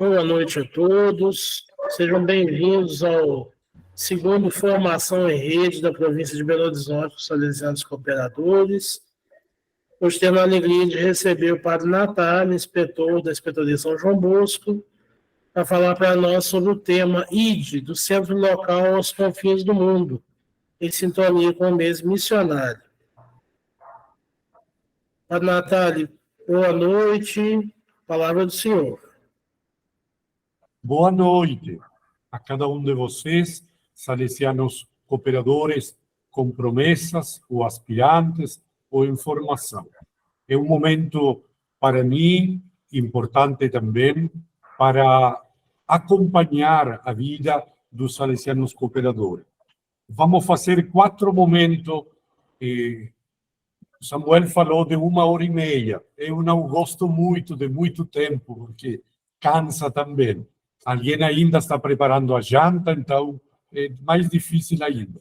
Boa noite a todos. Sejam bem-vindos ao segundo Formação em Rede da província de Belo Horizonte, os Salesianos Cooperadores. Hoje temos a alegria de receber o Padre Natália, inspetor da Inspetoria São João Bosco, para falar para nós sobre o tema ID, do Centro Local aos Confins do Mundo, em sintonia com o mês missionário. Padre Natália, boa noite. Palavra do senhor. Boa noite a cada um de vocês, salesianos cooperadores com promessas, ou aspirantes, ou em formação. É um momento, para mim, importante também, para acompanhar a vida dos salesianos cooperadores. Vamos fazer 4 momentos. Samuel falou de 1h30. Eu não gosto muito de muito tempo, porque cansa também. Alguém ainda está preparando a janta, então é mais difícil ainda.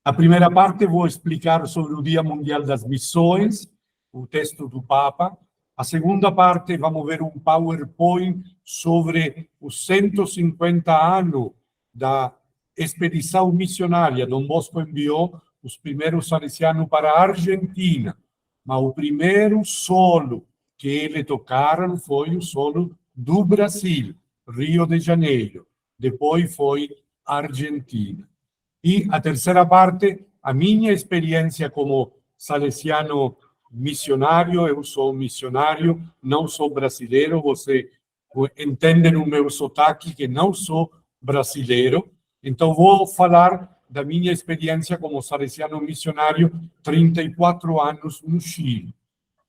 A primeira parte vou explicar sobre o Dia Mundial das Missões, o texto do Papa. A segunda parte vamos ver um PowerPoint sobre os 150 anos da expedição missionária. Dom Bosco enviou os primeiros salesianos para a Argentina, mas o primeiro solo que eles tocaram foi o solo do Brasil, Rio de Janeiro. Depois foi Argentina. E a terceira parte, a minha experiência como salesiano missionário. Eu sou missionário, não sou brasileiro. Você entende no meu sotaque que não sou brasileiro. Então, vou falar da minha experiência como salesiano missionário, 34 anos no Chile.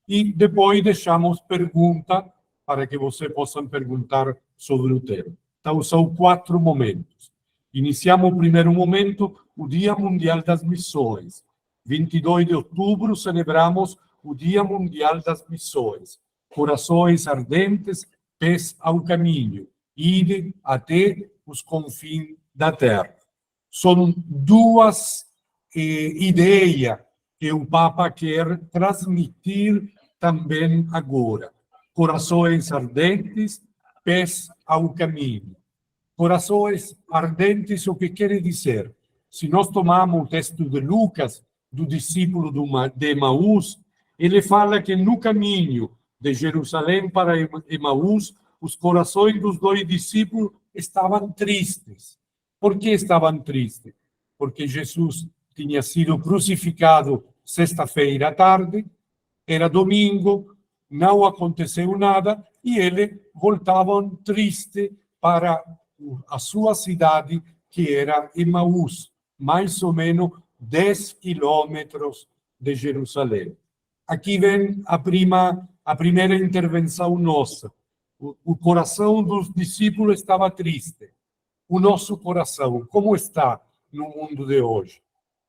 E depois deixamos pergunta para que vocês possam perguntar sobre o tema. Então, são 4 momentos. Iniciamos o primeiro momento, o Dia Mundial das Missões. 22 de outubro, celebramos o Dia Mundial das Missões. Corações ardentes, pés ao caminho. Ide até os confins da terra. São 2 ideias que o Papa quer transmitir também agora. Corações ardentes, pés ao caminho. Corações ardentes, o que quer dizer? Se nós tomarmos o texto de Lucas, do discípulo de Emaús, ele fala que no caminho de Jerusalém para Emaús, os corações dos 2 discípulos estavam tristes. Por que estavam tristes? Porque Jesus tinha sido crucificado sexta-feira à tarde, era domingo, não aconteceu nada, e eles voltavam tristes para a sua cidade, que era Emaús, mais ou menos 10 quilômetros de Jerusalém. Aqui vem a primeira intervenção nossa. O coração dos discípulos estava triste. O nosso coração, como está no mundo de hoje?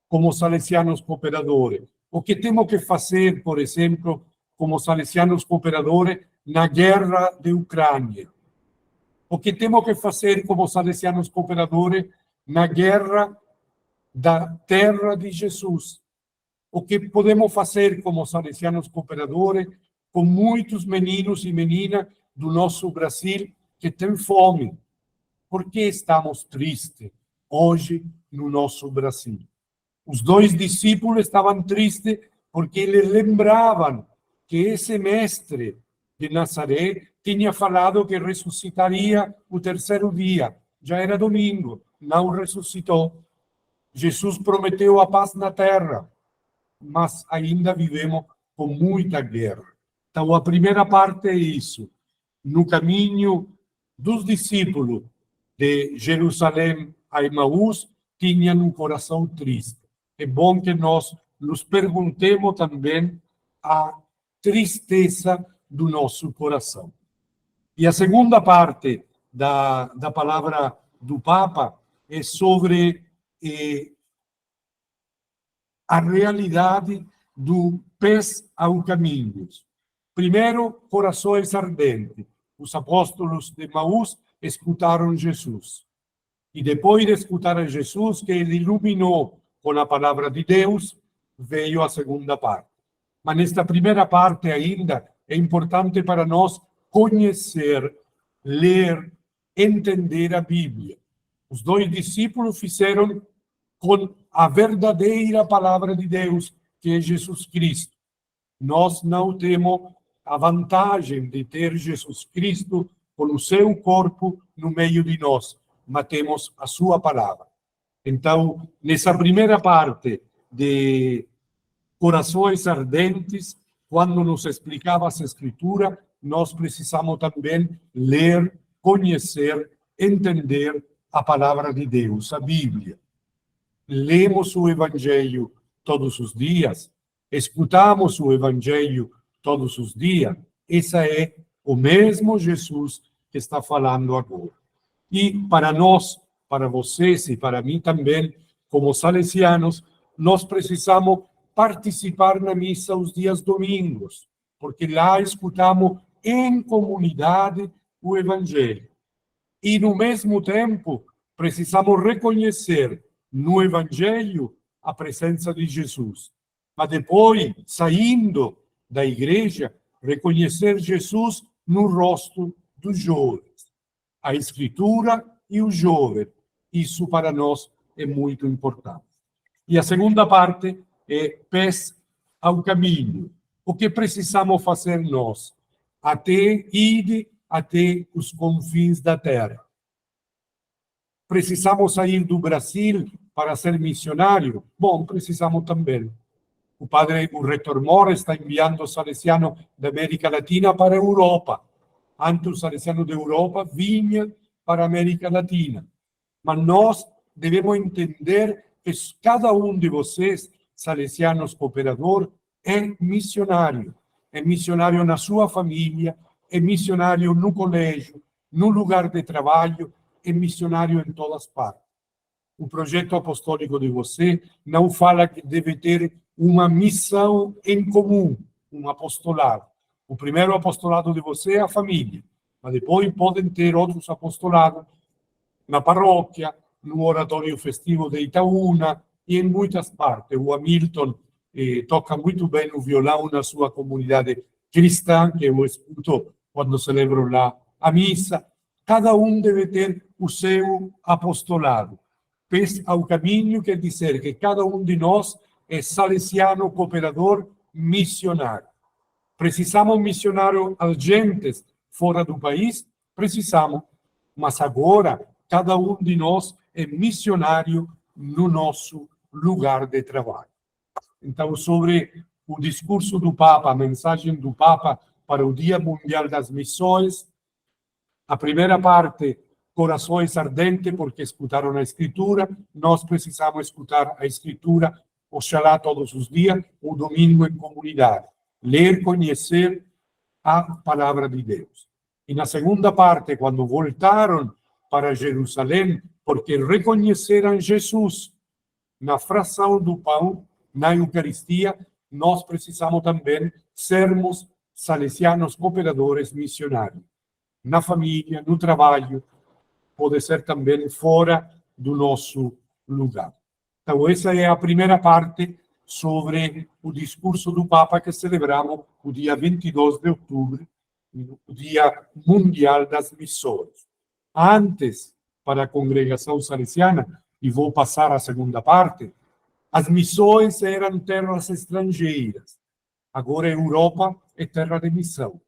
Como salesianos cooperadores. O que temos que fazer, por exemplo, como salesianos cooperadores, na guerra de Ucrânia? O que temos que fazer como salesianos cooperadores na guerra da terra de Jesus? O que podemos fazer como salesianos cooperadores com muitos meninos e meninas do nosso Brasil que têm fome? Por que estamos tristes hoje no nosso Brasil? Os 2 discípulos estavam tristes porque eles lembravam que esse mestre de Nazaré tinha falado que ressuscitaria o 3º dia. Já era domingo, não ressuscitou. Jesus prometeu a paz na terra, mas ainda vivemos com muita guerra. Então, a primeira parte é isso. No caminho dos discípulos de Jerusalém a Emaús, tinham um coração triste. É bom que nós nos perguntemos também a tristeza do nosso coração. E a segunda parte da palavra do Papa é sobre a realidade do pés ao caminho. Primeiro, corações ardentes. Os apóstolos de Emaús escutaram Jesus. E depois de escutar a Jesus, que ele iluminou com a palavra de Deus, veio a segunda parte. Mas nesta primeira parte ainda, é importante para nós conhecer, ler, entender a Bíblia. Os dois discípulos fizeram com a verdadeira palavra de Deus, que é Jesus Cristo. Nós não temos a vantagem de ter Jesus Cristo com o seu corpo no meio de nós, mas temos a sua palavra. Então, nessa primeira parte de Corações Ardentes, quando nos explicava as Escrituras, nós precisamos também ler, conhecer, entender a palavra de Deus, a Bíblia. Lemos o Evangelho todos os dias, escutamos o Evangelho todos os dias. Esse é o mesmo Jesus que está falando agora. E para nós, para vocês e para mim também, como salesianos, nós precisamos participar na missa os dias domingos, porque lá escutamos em comunidade o Evangelho. E, no mesmo tempo, precisamos reconhecer no Evangelho a presença de Jesus. Mas depois, saindo da igreja, reconhecer Jesus no rosto dos jovens. A Escritura e o jovem. Isso para nós é muito importante. E a segunda parte é pés ao caminho. O que precisamos fazer nós? Ir até os confins da terra. Precisamos sair do Brasil para ser missionário? Bom, precisamos também. O reitor Mora está enviando os salesianos da América Latina para a Europa. Antes, os salesianos da Europa vinham para a América Latina. Mas nós devemos entender que cada um de vocês, salesianos cooperador, é missionário. É missionário na sua família, é missionário no colégio, no lugar de trabalho, é missionário em todas partes. O projeto apostólico de você não fala que deve ter uma missão em comum, um apostolado. O primeiro apostolado de você é a família, mas depois podem ter outros apostolados na paróquia, no oratório festivo de Itaúna e em muitas partes. O Hamilton toca muito bem o violão na sua comunidade cristã, que eu escuto quando celebro lá a missa. Cada um deve ter o seu apostolado. Pés ao caminho quer dizer que cada um de nós é salesiano, cooperador, missionário. Precisamos missionar as gentes fora do país? Precisamos. Mas agora, cada um de nós é missionário no nosso lugar de trabalho. Então, sobre o discurso do Papa, a mensagem do Papa para o Dia Mundial das Missões, a primeira parte, corações ardentes, porque escutaram a Escritura. Nós precisamos escutar a Escritura, oxalá todos os dias, o domingo em comunidade. Ler, conhecer a palavra de Deus. E na segunda parte, quando voltaram para Jerusalém, porque reconheceram Jesus na fração do pão, na Eucaristia, nós precisamos também sermos salesianos cooperadores missionários. Na família, no trabalho, pode ser também fora do nosso lugar. Então, essa é a primeira parte sobre o discurso do Papa que celebramos o dia 22 de outubro, o Dia Mundial das Missões. Antes, para a congregação salesiana, e vou passar à segunda parte, as missões eram terras estrangeiras. Agora a Europa é terra de missão.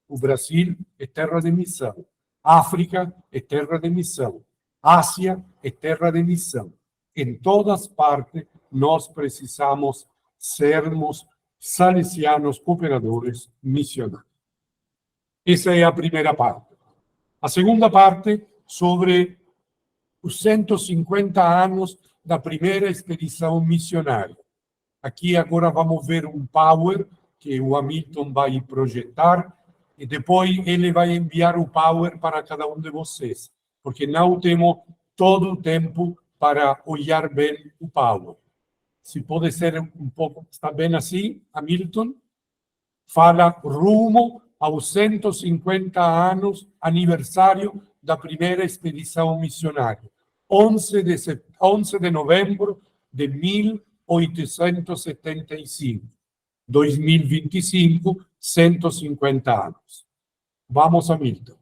O Brasil é terra de missão. África é terra de missão. Ásia é terra de missão. Em todas partes, nós precisamos sermos salesianos cooperadores missionários. Essa é a primeira parte. A segunda parte, sobre os 150 anos da primeira expedição missionária. Aqui agora vamos ver um power que o Hamilton vai projetar e depois ele vai enviar o power para cada um de vocês, porque não temos todo o tempo para olhar bem o power. Se pode ser um pouco, está bem assim, Hamilton? Fala rumo aos 150 anos, aniversário da primeira expedição missionária. 11 de novembro de 1875. 2025, 150 anos. Vamos, Hamilton.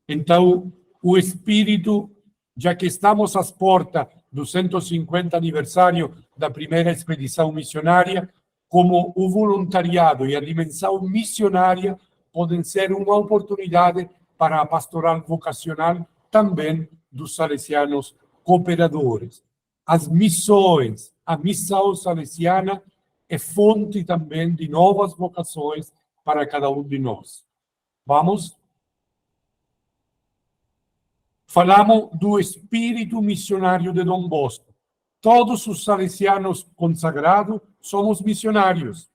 Então, o espírito, já que estamos às portas do 150 aniversário da primeira expedição missionária, como o voluntariado e a dimensão missionária podem ser uma oportunidade para a pastoral vocacional também dos salesianos cooperadores. As missões, a missão salesiana é fonte também de novas vocações para cada um de nós. Vamos? Falamos do espírito missionário de Dom Bosco. Todos os salesianos consagrados somos missionários.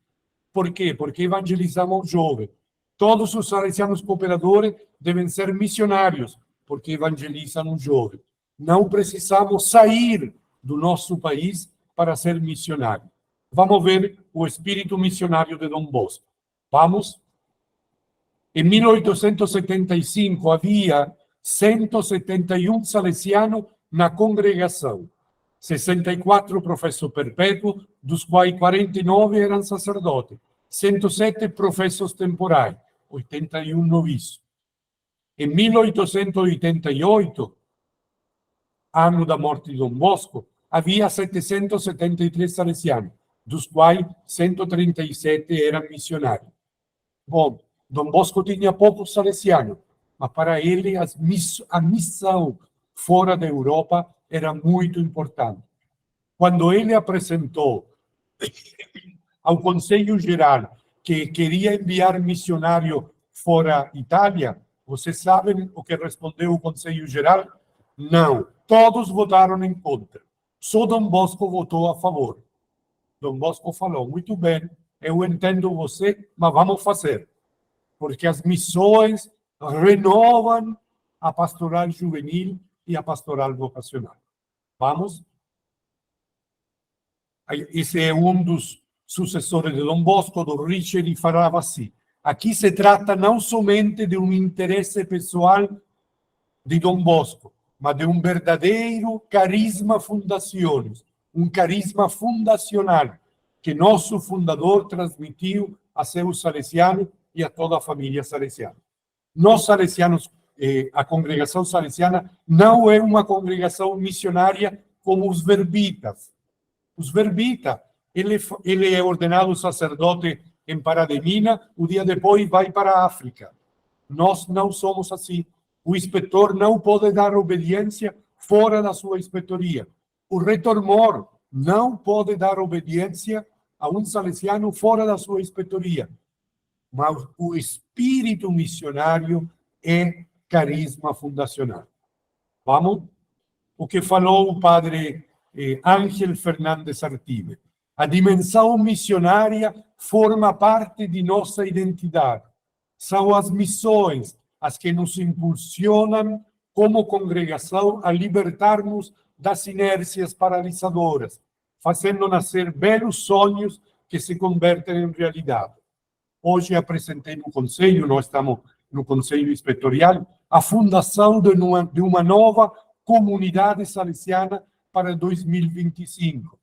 Por quê? Porque evangelizamos jovens. Todos os salesianos cooperadores devem ser missionários, porque evangelizam um jovem. Não precisamos sair do nosso país para ser missionário. Vamos ver o espírito missionário de Dom Bosco. Vamos? Em 1875 havia 171 salesianos na congregação. 64 professos perpétuos, dos quais 49 eram sacerdotes. 107 professos temporais, 81 noviços. Em 1888, ano da morte de Dom Bosco, havia 773 salesianos, dos quais 137 eram missionários. Bom, Dom Bosco tinha poucos salesianos, mas para ele a missão fora da Europa era muito importante. Quando ele apresentou ao Conselho Geral que queria enviar missionário fora Itália, vocês sabem o que respondeu o Conselho Geral? Não, todos votaram em contra. Só Dom Bosco votou a favor. Dom Bosco falou, muito bem, eu entendo você, mas vamos fazer. Porque as missões renovam a pastoral juvenil e a pastoral vocacional. Vamos? Esse é um dos sucessores de Dom Bosco, do Richard, e falava assim, aqui se trata não somente de um interesse pessoal de Dom Bosco, mas de um verdadeiro carisma fundaciones, um carisma fundacional que nosso fundador transmitiu a seus salesianos e a toda a família salesiana. Nós salesianos, a congregação salesiana não é uma congregação missionária como os verbitas. Os verbitas, ele é ordenado sacerdote em Pará de Minas, o dia depois vai para a África. Nós não somos assim. O inspetor não pode dar obediência fora da sua inspetoria. O reitor-mor não pode dar obediência a um salesiano fora da sua inspetoria. Mas o espírito missionário é carisma fundacional. Vamos? O que falou o padre Ángel Fernandes Artibe. A dimensão missionária forma parte de nossa identidade. São as missões as que nos impulsionam como congregação a libertarmos das inércias paralisadoras, fazendo nascer belos sonhos que se convertem em realidade. Hoje apresentei no Conselho, nós estamos no Conselho Inspetorial, a fundação de uma nova comunidade salesiana para 2025.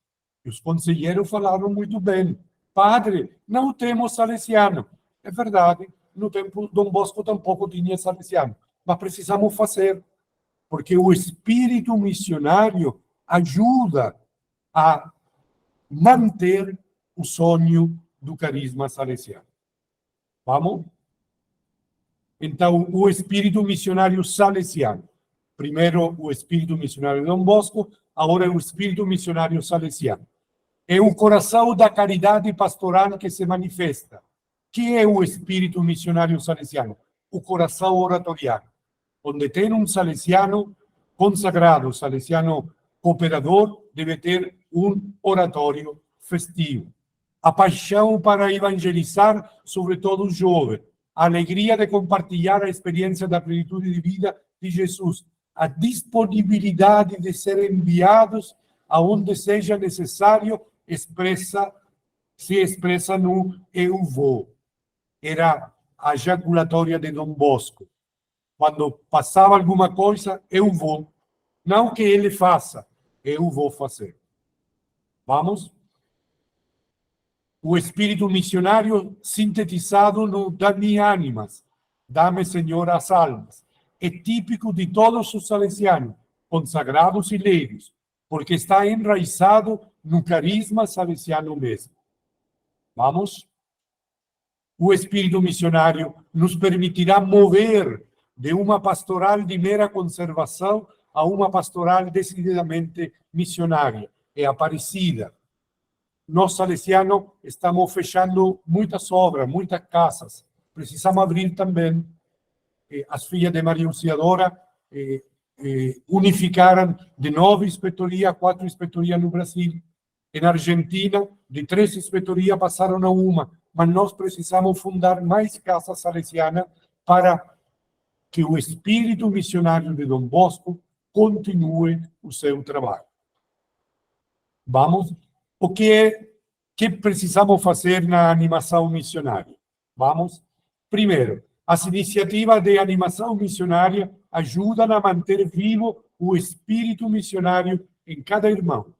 E os conselheiros falaram muito bem. Padre, não temos salesiano. É verdade, no tempo Dom Bosco tampouco tinha salesiano. Mas precisamos fazer, porque o espírito missionário ajuda a manter o sonho do carisma salesiano. Vamos? Então, o espírito missionário salesiano. Primeiro, o espírito missionário de Dom Bosco, agora o espírito missionário salesiano. É o coração da caridade pastoral que se manifesta. Que é o espírito missionário salesiano? O coração oratorial. Onde tem um salesiano consagrado, salesiano cooperador, deve ter um oratório festivo. A paixão para evangelizar, sobretudo os jovens. A alegria de compartilhar a experiência da plenitude de vida de Jesus. A disponibilidade de ser enviados aonde seja necessário, se expressa no eu vou. Era a jaculatória de Dom Bosco. Quando passava alguma coisa, eu vou. Não que ele faça, eu vou fazer. Vamos? o espírito missionário sintetizado no Dá-me ánimas, dá-me, Senhor, as almas. É típico de todos os salesianos, consagrados e leigos, porque está enraizado no carisma salesiano mesmo. Vamos? O espírito missionário nos permitirá mover de uma pastoral de mera conservação a uma pastoral decididamente missionária e aparecida. Nós, salesianos, estamos fechando muitas obras, muitas casas. Precisamos abrir também. As filhas de Maria Auxiliadora unificaram de 9 inspetorias a 4 inspetorias no Brasil. Na Argentina, de 3 inspetorias passaram a 1, mas nós precisamos fundar mais casas salesianas para que o espírito missionário de Dom Bosco continue o seu trabalho. Vamos? O que precisamos fazer na animação missionária? Vamos? Primeiro, as iniciativas de animação missionária ajudam a manter vivo o espírito missionário em cada irmão,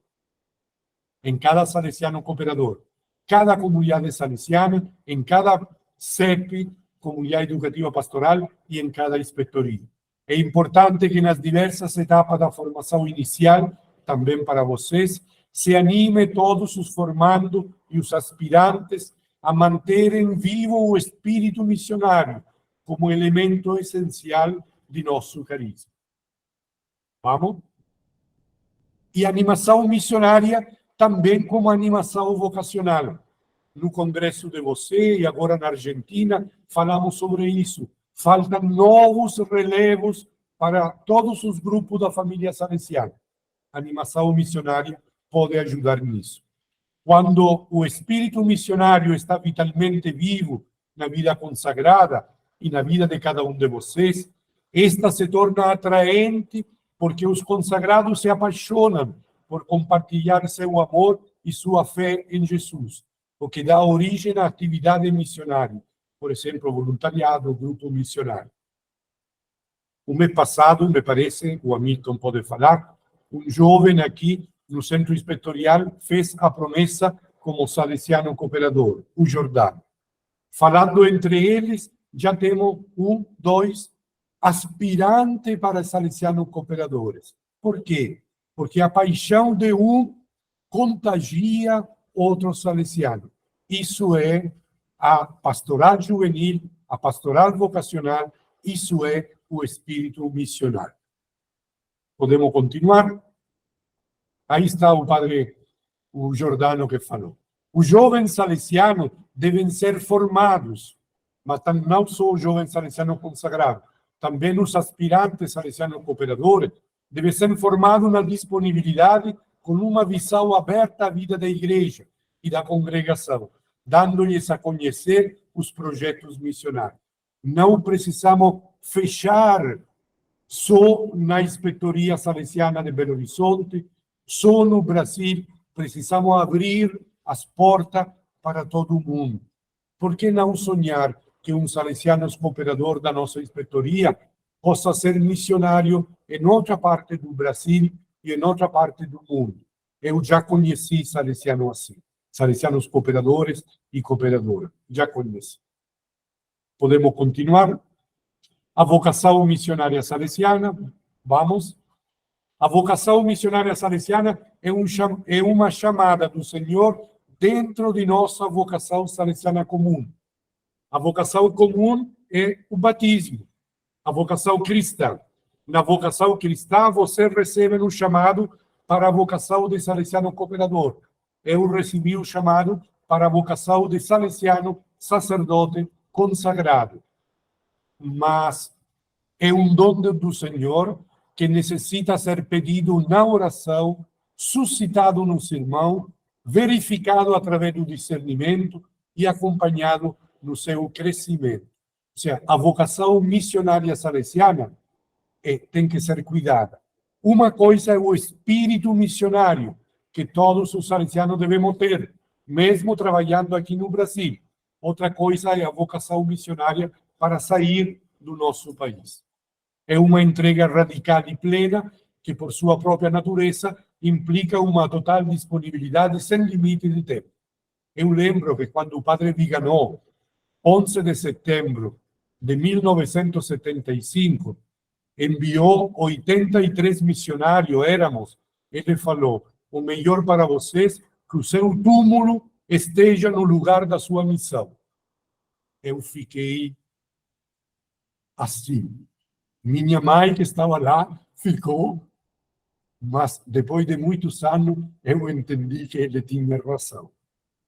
em cada salesiano cooperador, cada comunidade salesiana, em cada CEP, comunidade educativa pastoral, e em cada inspetoria. É importante que nas diversas etapas da formação inicial, também para vocês, se anime todos os formandos e os aspirantes a manterem vivo o espírito missionário como elemento essencial de nosso carisma. Vamos? E animação missionária também como animação vocacional. No congresso de você e agora na Argentina, falamos sobre isso. Faltam novos relevos para todos os grupos da família salesiana. A animação missionária pode ajudar nisso. Quando o espírito missionário está vitalmente vivo na vida consagrada e na vida de cada um de vocês, esta se torna atraente porque os consagrados se apaixonam por compartilhar seu amor e sua fé em Jesus, o que dá origem à atividade missionária, por exemplo, voluntariado, grupo missionário. O mês passado, me parece, o Hamilton pode falar, um jovem aqui no centro inspetorial fez a promessa como salesiano cooperador, o Jordano. Falando entre eles, já temos 1, 2 aspirantes para salesianos cooperadores. Por quê? Porque a paixão de um contagia outro salesiano. Isso é a pastoral juvenil, a pastoral vocacional, isso é o espírito missionário. Podemos continuar? Aí está o padre, o Jordano, que falou. Os jovens salesianos devem ser formados, mas não só os jovens salesianos consagrados, também os aspirantes salesianos cooperadores devem ser formados na disponibilidade com uma visão aberta à vida da igreja e da congregação, dando-lhes a conhecer os projetos missionários. Não precisamos fechar só na inspetoria salesiana de Belo Horizonte, só no Brasil. Precisamos abrir as portas para todo mundo. Por que não sonhar que um salesiano cooperador da nossa inspetoria possa ser missionário em outra parte do Brasil e em outra parte do mundo? Eu já conheci salesianos assim, salesianos cooperadores e cooperadoras. Já conheci. Podemos continuar? A vocação missionária salesiana, vamos. A vocação missionária salesiana é uma chamada do Senhor dentro de nossa vocação salesiana comum. A vocação comum é o batismo, a vocação cristã. Na vocação cristã, você recebe um chamado para a vocação de salesiano cooperador. Eu recebi o chamado para a vocação de salesiano sacerdote consagrado. Mas é um dom do Senhor que necessita ser pedido na oração, suscitado no sermão, verificado através do discernimento e acompanhado no seu crescimento. Ou seja, a vocação missionária salesiana tem que ser cuidada. Uma coisa é o espírito missionário, que todos os salesianos devemos ter, mesmo trabalhando aqui no Brasil. Outra coisa é a vocação missionária para sair do nosso país. É uma entrega radical e plena que, por sua própria natureza, implica uma total disponibilidade sem limite de tempo. Eu lembro que quando o padre Viganò, 11 de setembro de 1975, enviou 83 missionários, ele falou: o melhor para vocês que o seu túmulo esteja no lugar da sua missão. Eu fiquei assim. Minha mãe, que estava lá, ficou, mas depois de muitos anos, eu entendi que ele tinha razão.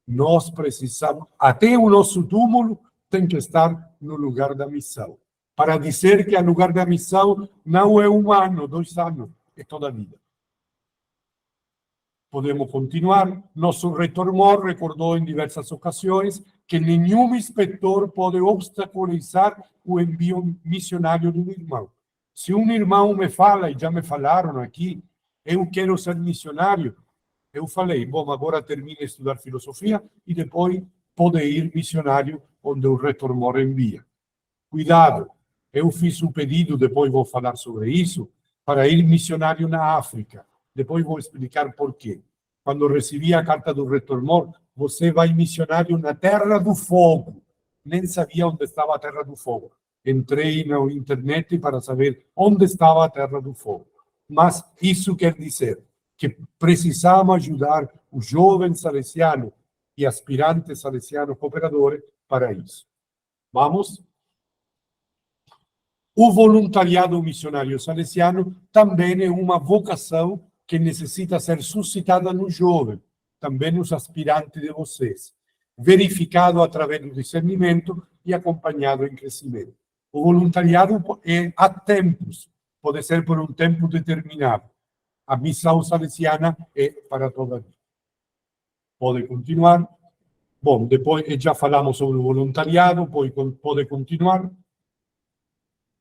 Nós precisamos, até o nosso túmulo tem que estar no lugar da missão. Para dizer que o lugar da missão não é 1 ano, 2 anos, é toda a vida. Podemos continuar. Nosso reitor Mor recordou em diversas ocasiões que nenhum inspetor pode obstaculizar o envio missionário de um irmão. Se um irmão me fala, e já me falaram aqui, eu quero ser missionário, eu falei, bom, agora termine de estudar filosofia e depois pode ir missionário onde o reitor Mor envia. Cuidado, eu fiz um pedido, depois vou falar sobre isso, para ir missionário na África. Depois vou explicar por quê. Quando recebi a carta do reitor Mor, você vai missionário na Terra do Fogo. Nem sabia onde estava a Terra do Fogo. Entrei na internet para saber onde estava a Terra do Fogo. Mas isso quer dizer que precisamos ajudar os jovens salesianos e aspirantes salesianos cooperadores para isso. Vamos? O voluntariado missionário salesiano também é uma vocação que necessita ser suscitada no jovem, também nos aspirantes de vocês, verificado através do discernimento e acompanhado em crescimento. O voluntariado é a tempos, pode ser por um tempo determinado. A missão salesiana é para toda a vida. Pode continuar. Bom, depois já falamos sobre o voluntariado, pode continuar.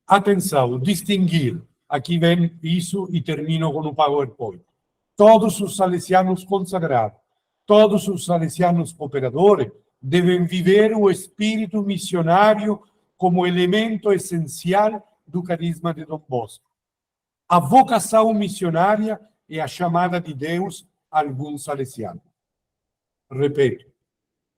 Atenção, distinguir. Aqui vem isso e termino com o PowerPoint. Todos os salesianos consagrados, todos os salesianos cooperadores devem viver o espírito missionário como elemento essencial do carisma de Dom Bosco. A vocação missionária é a chamada de Deus a alguns salesianos. Repito,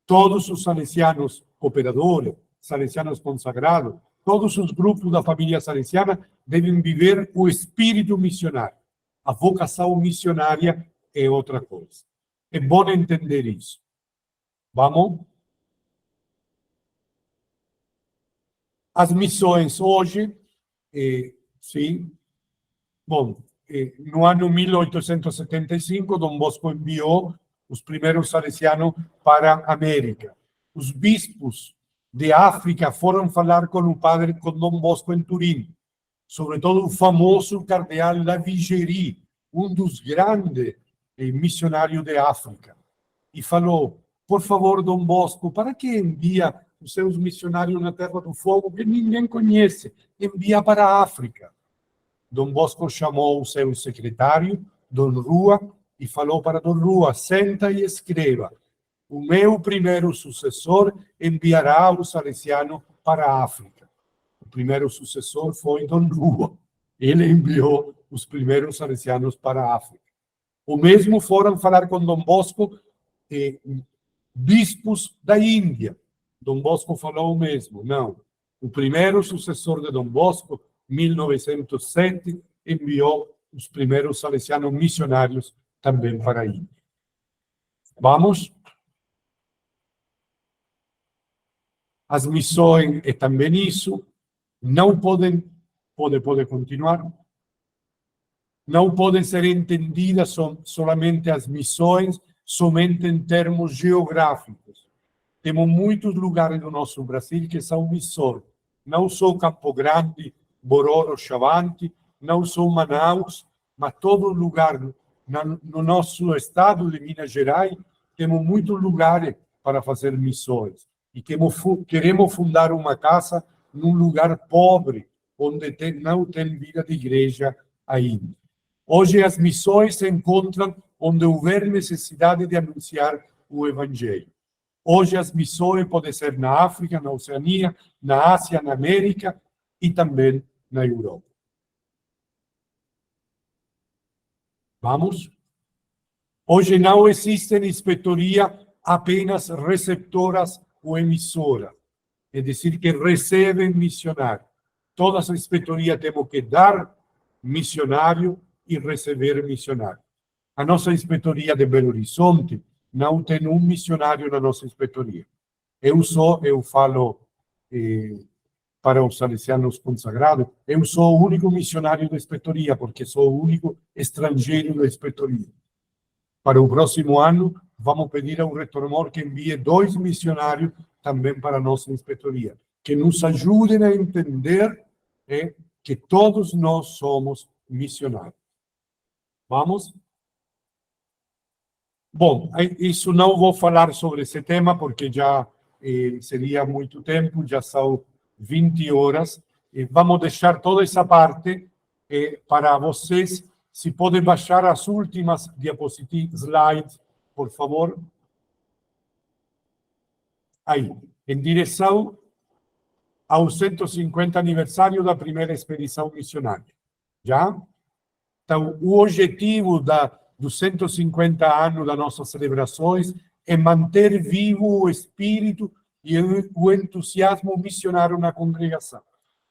todos os salesianos cooperadores, salesianos consagrados, todos os grupos da família salesiana devem viver o espírito missionário. A vocação missionária é outra coisa. É bom entender isso. Vamos? As missões hoje, sim. Bom, no ano 1875, Dom Bosco enviou os primeiros salesianos para a América. Os bispos de África foram falar com Dom Bosco em Turim, sobretudo o famoso cardeal Lavigérie, um dos grandes missionários de África, e falou: por favor, Dom Bosco, para que envia os seus missionários na Terra do Fogo, que ninguém conhece? Envia para a África. Dom Bosco chamou o seu secretário, Dom Rua, e falou para Dom Rua: senta e escreva. O meu primeiro sucessor enviará o salesiano para a África. O primeiro sucessor foi Dom Rua. Ele enviou os primeiros salesianos para a África. O mesmo foram falar com Dom Bosco bispos da Índia. Dom Bosco falou o mesmo. Não. O primeiro sucessor de Dom Bosco, 1907, enviou os primeiros salesianos missionários também para a Índia. Vamos? As missões é também isso. Não podem, pode continuar. Não podem ser entendidas somente as missões, somente em termos geográficos. Temos muitos lugares do nosso Brasil que são missões. Não só Campo Grande, Bororo, Chavante, não só Manaus, mas todo lugar no nosso estado de Minas Gerais, temos muitos lugares para fazer missões. E queremos fundar uma casa num lugar pobre, onde não tem vida de igreja ainda. Hoje as missões se encontram onde houver necessidade de anunciar o Evangelho. Hoje as missões podem ser na África, na Oceania, na Ásia, na América e também na Europa. Vamos? Hoje não existe inspetoria apenas receptoras ou emissoras, é dizer, que recebem missionário. Toda a inspetoria temos que dar missionário e receber missionário. A nossa inspetoria de Belo Horizonte não tem um missionário na nossa inspetoria. Eu falo para os salesianos consagrados, eu sou o único missionário da inspetoria, porque sou o único estrangeiro da inspetoria. Para o próximo ano, vamos pedir ao reitor que envie 2 missionários também para a nossa inspetoria, que nos ajudem a entender que todos nós somos missionários. Vamos? Bom, isso não vou falar sobre esse tema, porque já seria muito tempo, já são 20 horas. Vamos deixar toda essa parte para vocês. Se podem baixar as últimas diapositivas, slides, por favor. Aí, em direção ao 150 aniversário da primeira expedição missionária. Já? Então, o objetivo dos 150 anos das nossas celebrações é manter vivo o espírito e o entusiasmo missionário na congregação.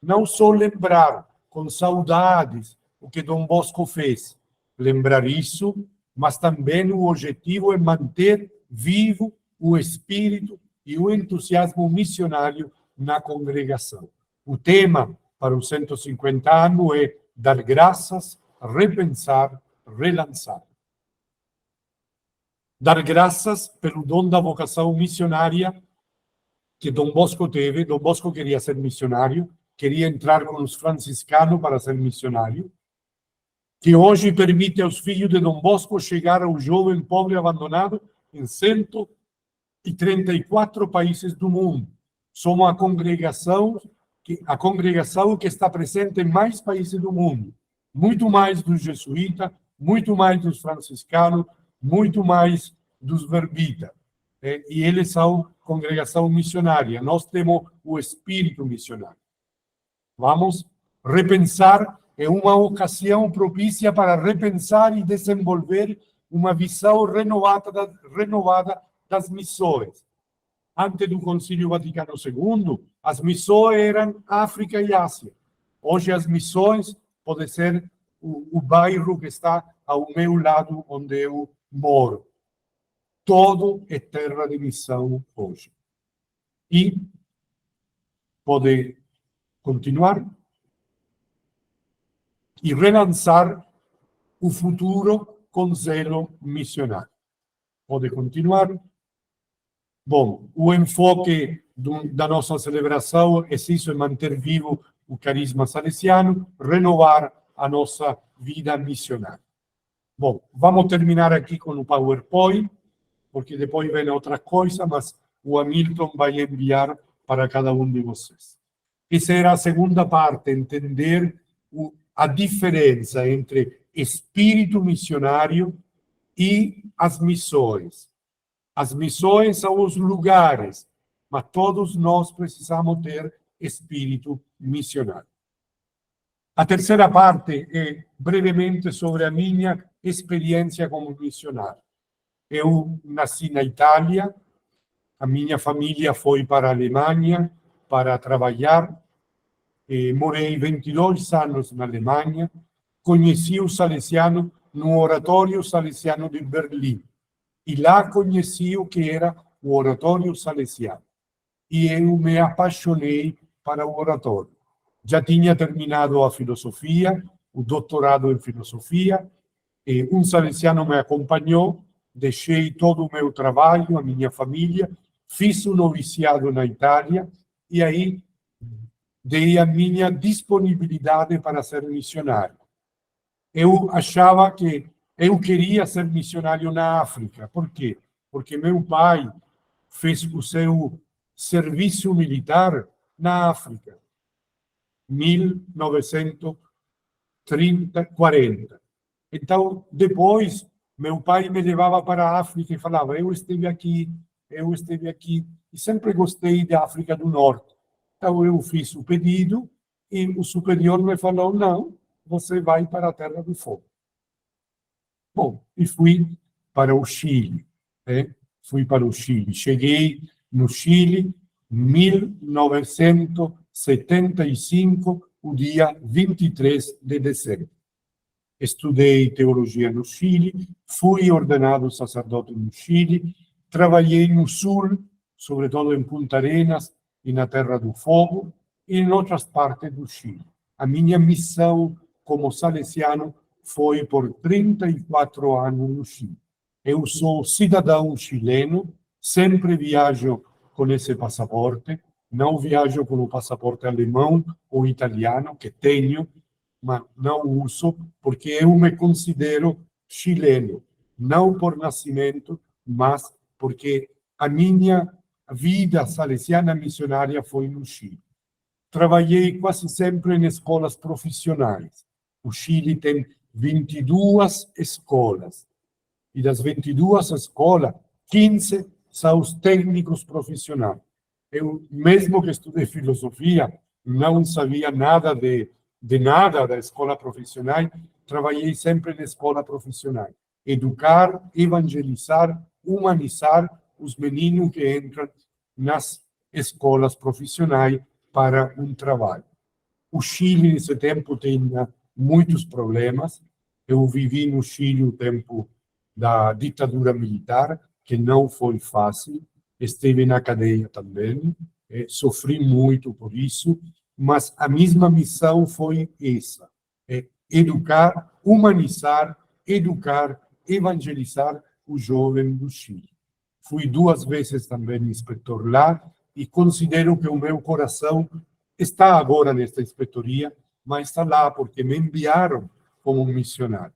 Não só lembrar com saudades o que Dom Bosco fez, lembrar isso, mas também o objetivo é manter vivo o espírito e o entusiasmo missionário na congregação. O tema para os 150 anos é dar graças, repensar, relançar. Dar graças pelo dom da vocação missionária que Dom Bosco teve. Dom Bosco queria ser missionário, queria entrar com os franciscanos para ser missionário, que hoje permite aos filhos de Dom Bosco chegar ao jovem pobre abandonado em 134 países do mundo. Somos a congregação que está presente em mais países do mundo, muito mais dos jesuítas, muito mais dos franciscanos, muito mais dos verbitas. E eles são congregação missionária. Nós temos o espírito missionário. Vamos repensar, é uma ocasião propícia para repensar e desenvolver uma visão renovada das missões. Antes do Concílio Vaticano II, as missões eram África e Ásia. Hoje as missões podem ser o bairro que está ao meu lado, onde eu moro. Todo é terra de missão hoje. E pode continuar e relançar o futuro com zelo missionário. Pode continuar. Bom, o enfoque da nossa celebração é isso, é manter vivo o carisma salesiano, renovar a nossa vida missionária. Bom, vamos terminar aqui com o PowerPoint, porque depois vem outra coisa, mas o Hamilton vai enviar para cada um de vocês. Essa era a segunda parte, entender a diferença entre espírito missionário e as missões. As missões são os lugares, mas todos nós precisamos ter espírito missionário. A terceira parte é brevemente sobre a minha experiência como missionário. Eu nasci na Itália, a minha família foi para a Alemanha para trabalhar, morei 22 anos na Alemanha, conheci o salesiano no Oratório Salesiano de Berlim, e lá conheci o que era o Oratório Salesiano, e eu me apaixonei para o oratório. Já tinha terminado a filosofia, o doutorado em filosofia, um salesiano me acompanhou, deixei todo o meu trabalho, a minha família, fiz um noviciado na Itália e aí dei a minha disponibilidade para ser missionário. Eu achava que eu queria ser missionário na África. Por quê? Porque meu pai fez o seu serviço militar na África, 1930, 40. Então, depois, meu pai me levava para a África e falava, eu estive aqui, e sempre gostei da África do Norte. Então, eu fiz o pedido e o superior me falou, não, você vai para a Terra do Fogo. Bom, e fui para o Chile. fui para o Chile. Cheguei no Chile em 1975, o dia 23 de dezembro. Estudei teologia no Chile, fui ordenado sacerdote no Chile, trabalhei no sul, sobretudo em Punta Arenas e na Terra do Fogo, e em outras partes do Chile. A minha missão como salesiano foi por 34 anos no Chile. Eu sou cidadão chileno, sempre viajo com esse passaporte, não viajo com o passaporte alemão ou italiano, que tenho, mas não uso, porque eu me considero chileno, não por nascimento, mas porque a minha vida salesiana missionária foi no Chile. Trabalhei quase sempre em escolas profissionais. O Chile tem 22 escolas, e das 22 escolas, 15 são os técnicos profissionais. Eu, mesmo que estudei filosofia, não sabia nada de nada da escola profissional, trabalhei sempre na escola profissional. Educar, evangelizar, humanizar os meninos que entram nas escolas profissionais para um trabalho. O Chile, nesse tempo, tinha muitos problemas. Eu vivi no Chile o tempo da ditadura militar, que não foi fácil. Esteve na cadeia também, sofri muito por isso, mas a mesma missão foi essa: educar, humanizar, educar, evangelizar o jovem do Chile. Fui 2 vezes também inspetor lá e considero que o meu coração está agora nesta inspetoria, mas está lá porque me enviaram como missionário.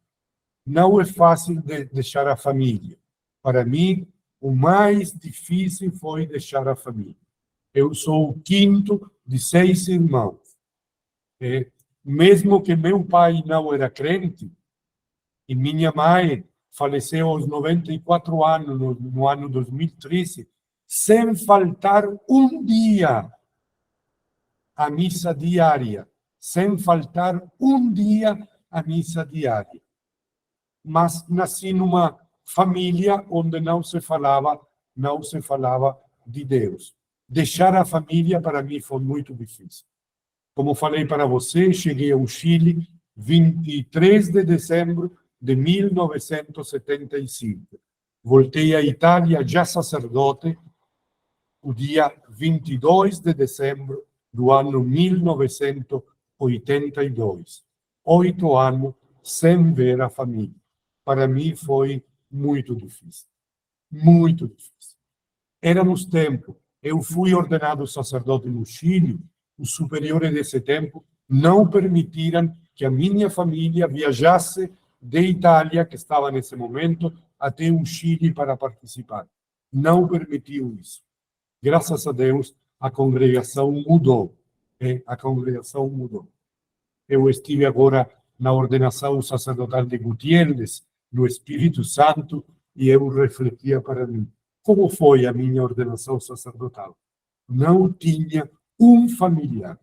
Não é fácil deixar a família. Para mim, o mais difícil foi deixar a família. Eu sou o 5º de 6 irmãos. Mesmo que meu pai não era crente, e minha mãe faleceu aos 94 anos, no ano 2013, sem faltar um dia à missa diária, sem faltar um dia à missa diária. Mas nasci numa família onde não se falava de Deus. Deixar a família para mim foi muito difícil. Como falei para você, cheguei ao Chile 23 de dezembro de 1975. Voltei à Itália já sacerdote o dia 22 de dezembro do ano 1982. 8 anos sem ver a família. Para mim foi muito difícil. Muito difícil. Éramos tempo. Eu fui ordenado sacerdote no Chile. Os superiores desse tempo não permitiram que a minha família viajasse de Itália, que estava nesse momento, até o Chile para participar. Não permitiu isso. Graças a Deus, a congregação mudou. A congregação mudou. Eu estive agora na ordenação sacerdotal de Gutiérrez, no Espírito Santo, e eu refletia para mim, como foi a minha ordenação sacerdotal? Não tinha um familiar.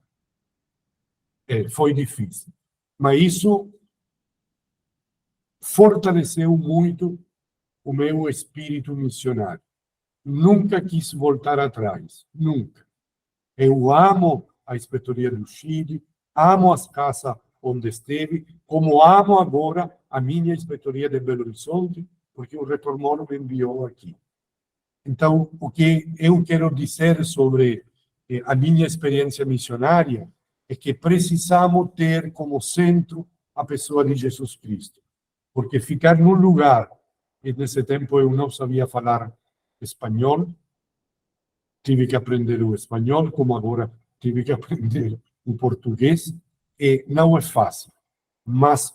Foi difícil. Mas isso fortaleceu muito o meu espírito missionário. Nunca quis voltar atrás, nunca. Eu amo a inspetoria do Chile, amo as casas onde esteve, como amo agora a minha inspetoria de Belo Horizonte, porque o Reitor Moro me enviou aqui. Então, o que eu quero dizer sobre a minha experiência missionária é que precisamos ter como centro a pessoa de Jesus Cristo. Porque ficar num lugar, e nesse tempo eu não sabia falar espanhol, tive que aprender o espanhol, como agora tive que aprender o português, e não é fácil. Mas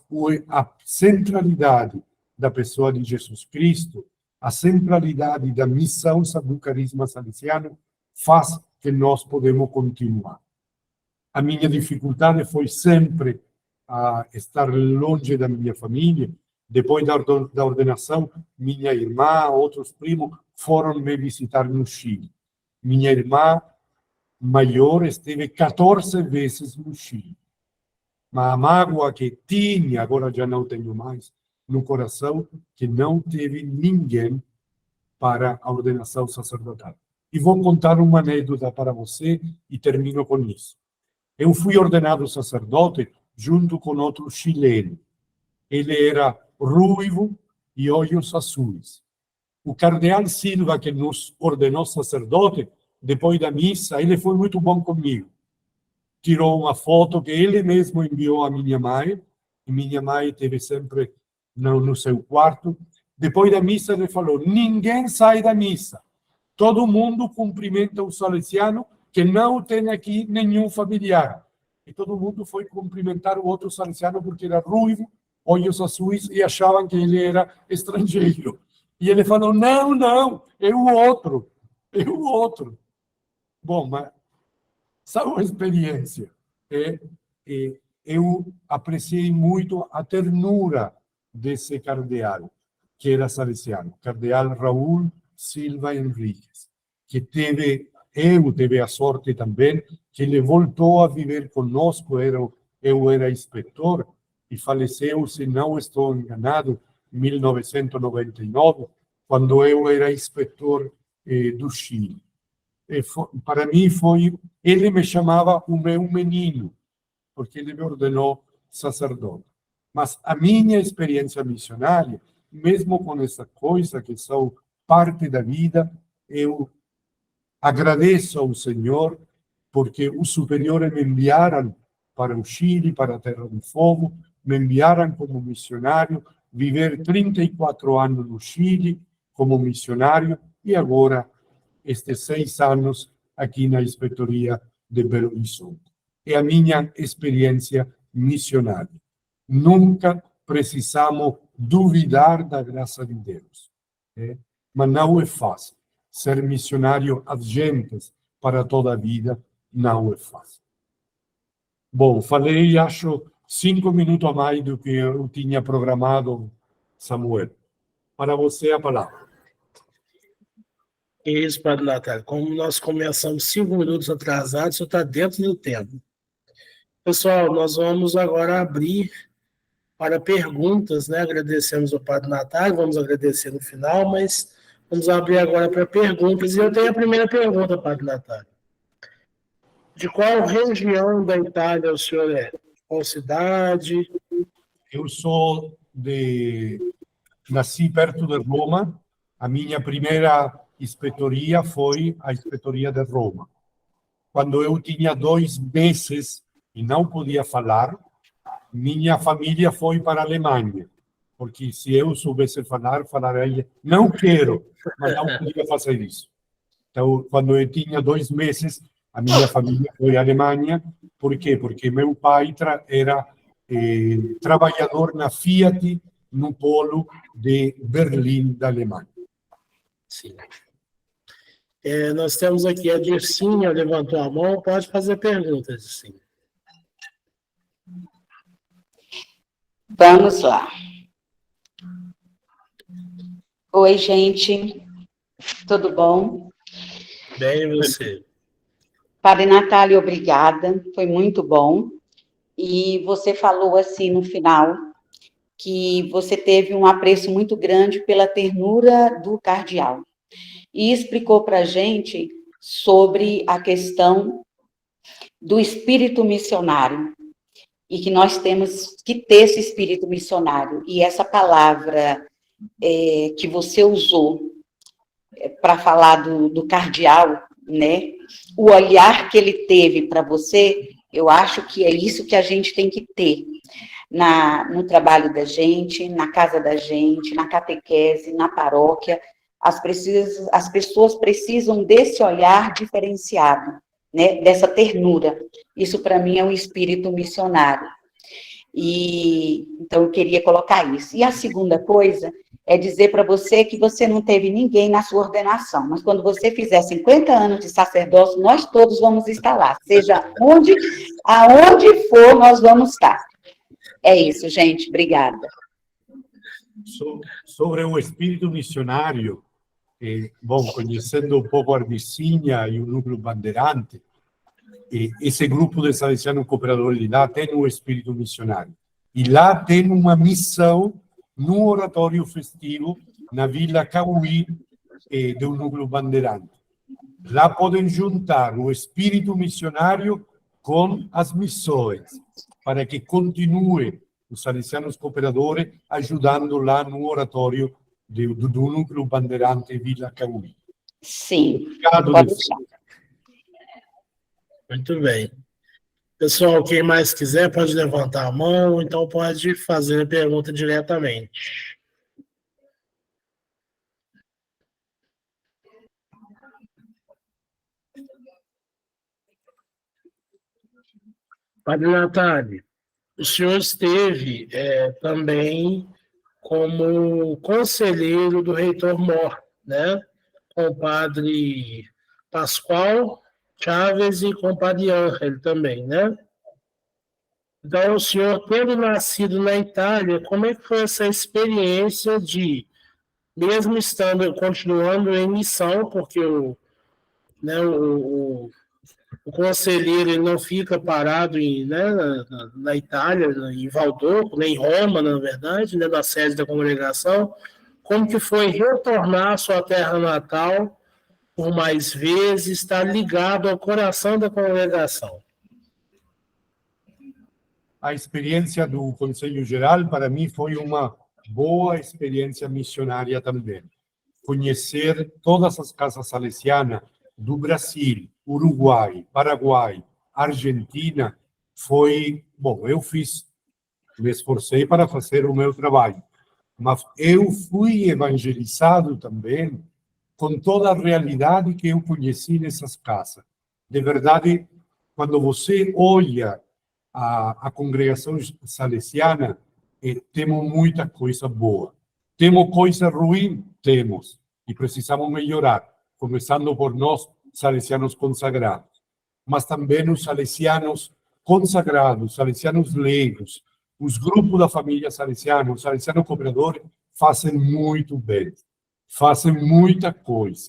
a centralidade da pessoa de Jesus Cristo, a centralidade da missão do carisma salesiano, faz que nós podemos continuar. A minha dificuldade foi sempre estar longe da minha família. Depois da ordenação, minha irmã, outros primos, foram me visitar no Chile. Minha irmã maior esteve 14 vezes no Chile. Mas a mágoa que tinha, agora já não tenho mais, no coração, que não teve ninguém para a ordenação sacerdotal. E vou contar uma anedota para você e termino com isso. Eu fui ordenado sacerdote junto com outro chileno. Ele era ruivo e olhos azuis. O cardeal Silva, que nos ordenou sacerdote, depois da missa, ele foi muito bom comigo. Tirou uma foto que ele mesmo enviou à minha mãe, e minha mãe teve sempre no seu quarto. Depois da missa, ele falou: ninguém sai da missa. Todo mundo cumprimenta o salesiano, que não tem aqui nenhum familiar. E todo mundo foi cumprimentar o outro salesiano porque era ruivo, olhos azuis, e achavam que ele era estrangeiro. E ele falou: não, não, é o outro, é o outro. Bom, mas essa é uma experiência. Eu apreciei muito a ternura desse cardeal, que era salesiano, cardeal Raul Silva Henriques, que teve a sorte também, que ele voltou a viver conosco. Eu era inspetor e faleceu, se não estou enganado, em 1999, quando eu era inspetor do Chile. Para mim ele me chamava o meu menino, porque ele me ordenou sacerdote. Mas a minha experiência missionária, mesmo com essa coisa que são parte da vida, eu agradeço ao Senhor, porque os superiores me enviaram para o Chile, para a Terra do Fogo, me enviaram como missionário, viver 34 anos no Chile como missionário, e agora estes 6 anos aqui na inspetoria de Belo Horizonte. É a minha experiência missionária. Nunca precisamos duvidar da graça de Deus. Mas não é fácil. Ser missionário agentes para toda a vida não é fácil. Bom, falei, acho, 5 minutos a mais do que eu tinha programado, Samuel. Para você, a palavra. Isso, Padre Natália. Como nós começamos 5 minutos atrasados, você está dentro do tempo. Pessoal, nós vamos agora abrir para perguntas, né? Agradecemos ao Padre Natália, vamos agradecer no final, mas vamos abrir agora para perguntas. E eu tenho a primeira pergunta, Padre Natália. De qual região da Itália o senhor é? Qual cidade? Eu nasci perto de Roma. A minha primeira inspetoria foi a inspetoria de Roma. Quando eu tinha 2 meses e não podia falar, minha família foi para a Alemanha, porque se eu soubesse falar, falaria: não quero, mas não podia fazer isso. Então, quando eu tinha 2 meses, a minha família foi à Alemanha. Por quê? Porque meu pai era trabalhador na Fiat, no polo de Berlim, da Alemanha. Sim. Nós temos aqui a Dircinha, levantou a mão, pode fazer perguntas, Dircinha. Vamos lá. Oi, gente. Tudo bom? Bem, e você? Padre Natália, obrigada. Foi muito bom. E você falou assim no final que você teve um apreço muito grande pela ternura do cardeal. E explicou para a gente sobre a questão do espírito missionário. E que nós temos que ter esse espírito missionário. E essa palavra que você usou para falar do cardeal, né? O olhar que ele teve para você, eu acho que é isso que a gente tem que ter no trabalho da gente, na casa da gente, na catequese, na paróquia. As pessoas precisam desse olhar diferenciado, né? Dessa ternura. Isso, para mim, é um espírito missionário. Então, eu queria colocar isso. E a segunda coisa é dizer para você que você não teve ninguém na sua ordenação, mas quando você fizer 50 anos de sacerdócio, nós todos vamos estar lá. Seja aonde for, nós vamos estar. É isso, gente. Obrigada. Sobre o espírito missionário, bom, conhecendo um pouco a Ardicinha e o Núcleo Bandeirante, esse grupo de salesianos cooperadores lá tem um espírito missionário. E lá tem uma missão no oratório festivo, na Vila Cauí, do núcleo bandeirante. Lá podem juntar o espírito missionário com as missões, para que continue os salesianos cooperadores ajudando lá no oratório do núcleo bandeirante Vila Cauí. Sim, Obrigado, pode Luiz. deixar. Muito bem. Pessoal, quem mais quiser pode levantar a mão, então pode fazer a pergunta diretamente. Padre Natália, o senhor esteve também como conselheiro do reitor Mor, né? Com o padre Pascoal Chaves e com o padre Ángel também, né? Então, o senhor, tendo nascido na Itália, como é que foi essa experiência de, mesmo continuando em missão, porque o conselheiro ele não fica parado na Itália, em Valdocco, nem em Roma, na verdade, né, na sede da congregação, como que foi retornar à sua terra natal por mais vezes, estar ligado ao coração da congregação? A experiência do Conselho Geral, para mim, foi uma boa experiência missionária também. Conhecer todas as casas salesianas do Brasil, Uruguai, Paraguai, Argentina, foi... Bom, me esforcei para fazer o meu trabalho, mas eu fui evangelizado também com toda a realidade que eu conheci nessas casas. De verdade, quando você olha a congregação salesiana, temos muita coisa boa. Temos coisa ruim? Temos. E precisamos melhorar, começando por nós, salesianos consagrados. Mas também os salesianos consagrados, salesianos leigos, os grupos da família salesiana, os salesianos cooperadores, fazem muito bem. Fazem muita coisa.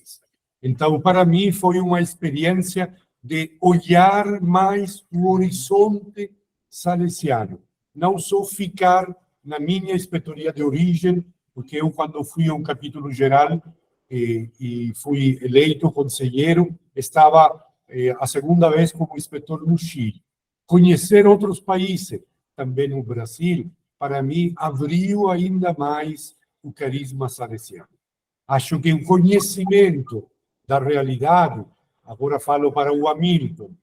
Então, para mim, foi uma experiência de olhar mais o horizonte salesiano. Não só ficar na minha inspetoria de origem, porque eu, quando fui ao capítulo geral e fui eleito conselheiro, estava a segunda vez como inspetor no Chile. Conhecer outros países, também no Brasil, para mim, abriu ainda mais o carisma salesiano. Acho que o conhecimento da realidade, agora falo para o Hamilton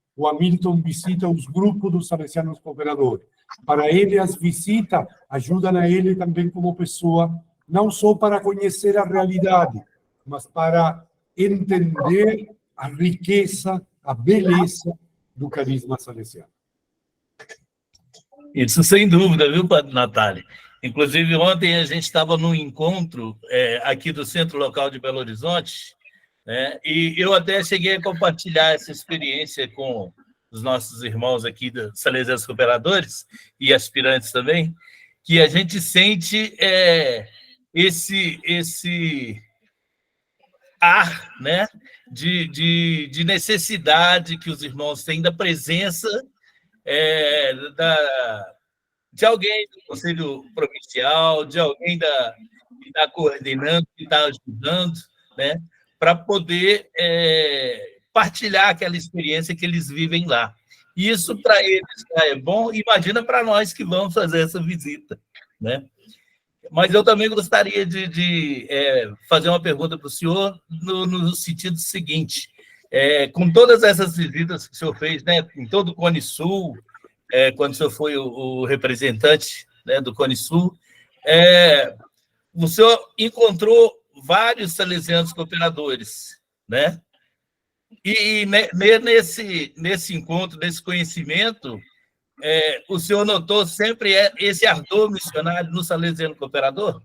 visita os grupos dos salesianos cooperadores. Para ele, as visitas ajudam a ele também como pessoa, não só para conhecer a realidade, mas para entender a riqueza, a beleza do carisma salesiano. Isso sem dúvida, viu, Padre Natália? Inclusive, ontem a gente estava num encontro aqui do Centro Local de Belo Horizonte, né, e eu até cheguei a compartilhar essa experiência com os nossos irmãos aqui dos Salesianos Cooperadores e aspirantes também, que a gente sente esse ar, né, de necessidade que os irmãos têm da presença de alguém do Conselho Provincial, de alguém que está coordenando, que está ajudando, né, para poder partilhar aquela experiência que eles vivem lá. E isso, para eles, já é bom, imagina para nós que vamos fazer essa visita, né? Mas eu também gostaria de fazer uma pergunta para o senhor no sentido seguinte. Com todas essas visitas que o senhor fez, né, em todo o Cone Sul, quando o senhor foi o representante, né, do Cone Sul, o senhor encontrou vários salesianos cooperadores, né? E nesse encontro, nesse conhecimento, o senhor notou sempre esse ardor missionário no salesiano cooperador?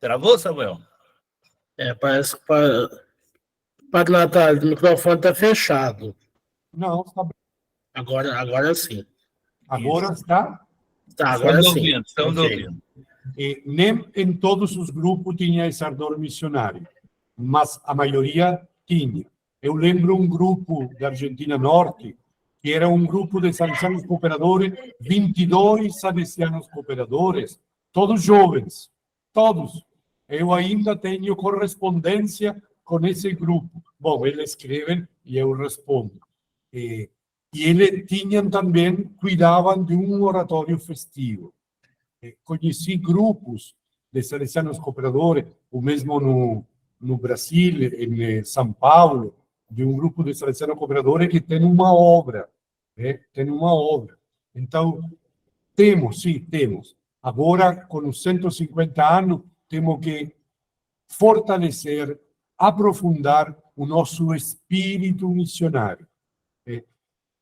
Travou, Samuel? Parece que Padre Natália, o microfone está fechado. Não, está bem. Agora sim. Agora está? Tá, agora sim. Estamos ouvindo. Nem em todos os grupos tinha esse ardor missionário, mas a maioria tinha. Eu lembro um grupo da Argentina Norte, que era um grupo de salesianos cooperadores, 22 salesianos cooperadores, todos jovens, todos. Eu ainda tenho correspondência com esse grupo. Bom, eles escrevem e eu respondo. E eles tinham também, cuidavam de um oratório festivo. Conheci grupos de salesianos cooperadores, o mesmo no Brasil, em São Paulo, de um grupo de salesianos cooperadores que tem uma obra, tem uma obra. Então, temos, sim, temos. Agora, com os 150 anos, temos que fortalecer, aprofundar o nosso espírito missionário.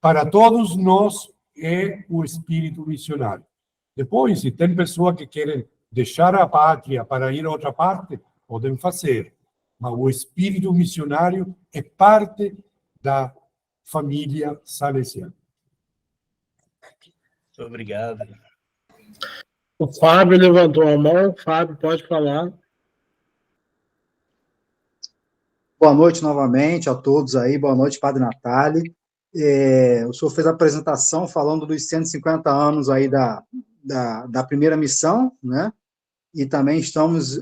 Para todos nós, é o espírito missionário. Depois, se tem pessoas que querem deixar a pátria para ir a outra parte, podem fazer. Mas o espírito missionário é parte da família salesiana. Muito obrigado. O Fábio levantou a mão. Fábio, pode falar. Boa noite novamente a todos aí. Boa noite, Padre Natali. O senhor fez a apresentação falando dos 150 anos aí da primeira missão, né? E também estamos,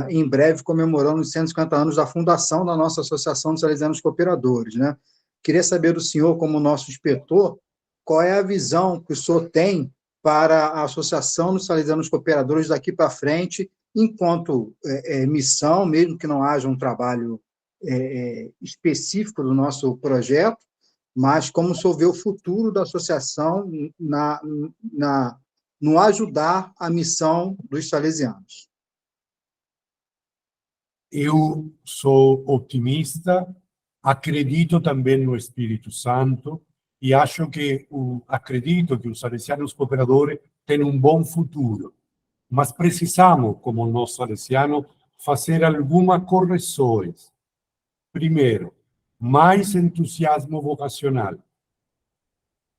em breve, comemorando os 150 anos da fundação da nossa Associação dos Salesianos Cooperadores, né? Queria saber do senhor, como nosso inspetor, qual é a visão que o senhor tem para a Associação dos Salesianos Cooperadores daqui para frente, enquanto missão, mesmo que não haja um trabalho específico do nosso projeto, mas como o senhor vê o futuro da associação no ajudar a missão dos salesianos. Eu sou otimista, acredito também no Espírito Santo e acredito que os salesianos cooperadores têm um bom futuro. Mas precisamos, como nós salesianos, fazer algumas correções. Primeiro, mais entusiasmo vocacional.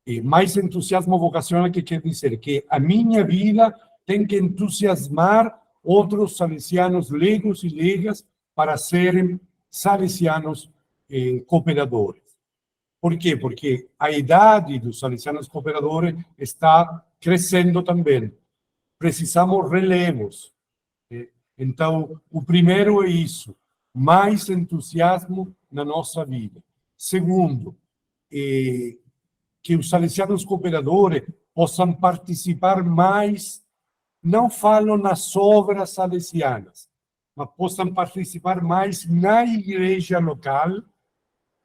E mais entusiasmo vocacional, que quer dizer que a minha vida tem que entusiasmar outros salesianos leigos e leigas para serem salesianos cooperadores. Por quê? Porque a idade dos salesianos cooperadores está crescendo também. Precisamos relevos. Então, o primeiro é isso, mais entusiasmo na nossa vida. Segundo, que os salesianos cooperadores possam participar mais, não falo nas obras salesianas, mas possam participar mais na igreja local